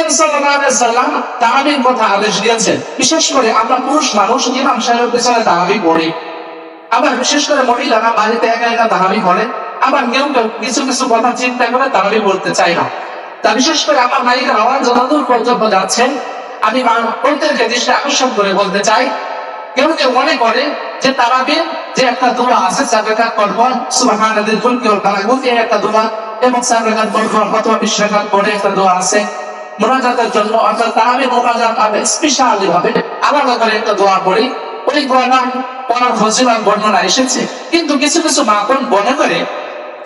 নবী সাল্লাল্লাহু আলাইহি ওয়াসাল্লাম তারাবির কথা আদেশ দিয়েছেন। বিশেষ করে আমরা পুরুষ মানুষ ইমাম সাহেবের পেছনে তারাবি পড়ি, আবার বিশেষ করে মহিলারা বাড়িতে একা একা তারাবি পড়ে, আবার কেউ কেউ কিছু কিছু কথা চিন্তা করে তারাবি পড়তে চায় না। তা বিশেষ করে আমার মাইকের আওয়াজ যতদূর পর্যন্ত যাচ্ছে, আমি প্রত্যেককে দৃষ্টি আকর্ষণ করে বলতে চাই, কেউ কেউ মনে করে যে তারাবির যে একটা দোয়া আছে 4 রাকাত পরপর সুবহানাল্লাযিল মুলকি ওয়াল মালাকুত, এই একটা দোয়া, এবং 4 রাকাত পরপর অথবা 20 রাকাত পরে একটা দোয়া আছে মুনাজাতের জন্য, অর্থাৎ তারাবির মুনাজাত আমি স্পেশালি ভাবে আলাদা করে একটা দোয়া পড়ি। ওই দোয়াটা পড়ার ফজিলত বর্ণনা এসেছে, কিন্তু কিছু কিছু মাখন মনে করে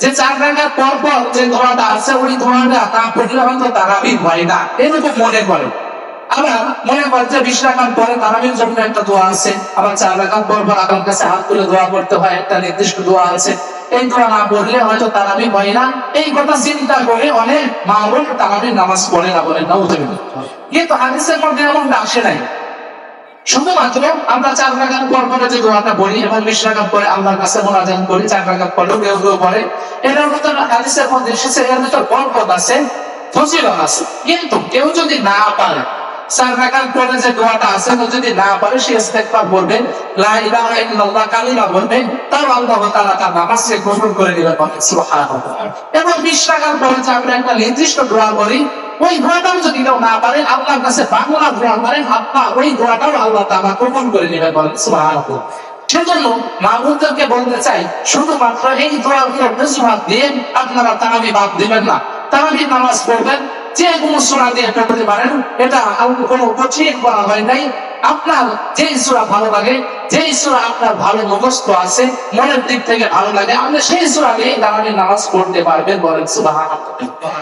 যে 4 রাকাত পরপর যে দোয়াটা আছে ওই দোয়াটা তা পড়লে হয়তো তারাবি হয় না, এরকম মনে করে। আবার মনে করে যে 20 রাকাত পরে তারাবির জন্য একটা দোয়া আছে, আবার 4 রাকাত পর আল্লাহর কাছে হাত তুলে দোয়া করতে হয়, একটা নির্দিষ্ট দোয়া আছে, এই দোয়া না পড়লে হয়তো তারাবি হয় না। এই কথা চিন্তা করে অনেক মা বোন তারাবির নামাজ পড়ে না, বলেন নাউযুবিল্লাহ। কিন্তু হাদিসের মধ্যে এমনটা আসে নাই। শুধুমাত্র আমরা 4 রাকাত পর পরে যে দোয়াটা পড়ি এবং 20 রাকাত পরে আল্লাহর কাছে মুনাজাত করি, 4 রাকাত পরেও কেউ কেউ পড়ে, এটার ভিতর হাদিসের মধ্যে এসেছে, এর ভিতর বরকত আছে, ফজিলত আছে। কিন্তু কেউ যদি না পারে 4 রাকাত পরে যে দোয়াটা আছে যদি না পারে, সে ইস্তেগফার পড়বে, লা ইলাহা ইল্লাল্লাহ কালিমা বলবে, তার আল্লাহ তাআলা তার নামাজকে কবুল করে দিবেন, সুবহানাল্লাহ। এবং 20 রাকাত পরে যে আমরা একটা নির্দিষ্ট দোয়া করি, ওই দোয়াটাও যদি কেউ না পারে, আল্লাহর কাছে বাংলা দোয়া করেন, আপনার ওই দোয়াটাও আল্লাহ তাআলা কবুল করে নেবেন, বলেন সুবহানাল্লাহ। সেজন্য মাহবুবদেরকে বলতে চাই, শুধুমাত্র এই দোয়ার উপর নজর দিয়ে আপনারা তারাবি বাদ দিবেন না। তারাবি নামাজ পড়বেন, যে কোনো সূরা দিয়ে পড়তে পারেন, এটা কোনো কঠিন করা হয় নাই। আপনার যেই সূরা ভালো লাগে, যেই সূরা আপনার ভালো মুখস্থ আছে, মনের দিক থেকে ভালো লাগে, আপনি সেই সূরা দিয়ে তারাবি নামাজ পড়তে পারবেন, বলেন সুবহানাল্লাহ।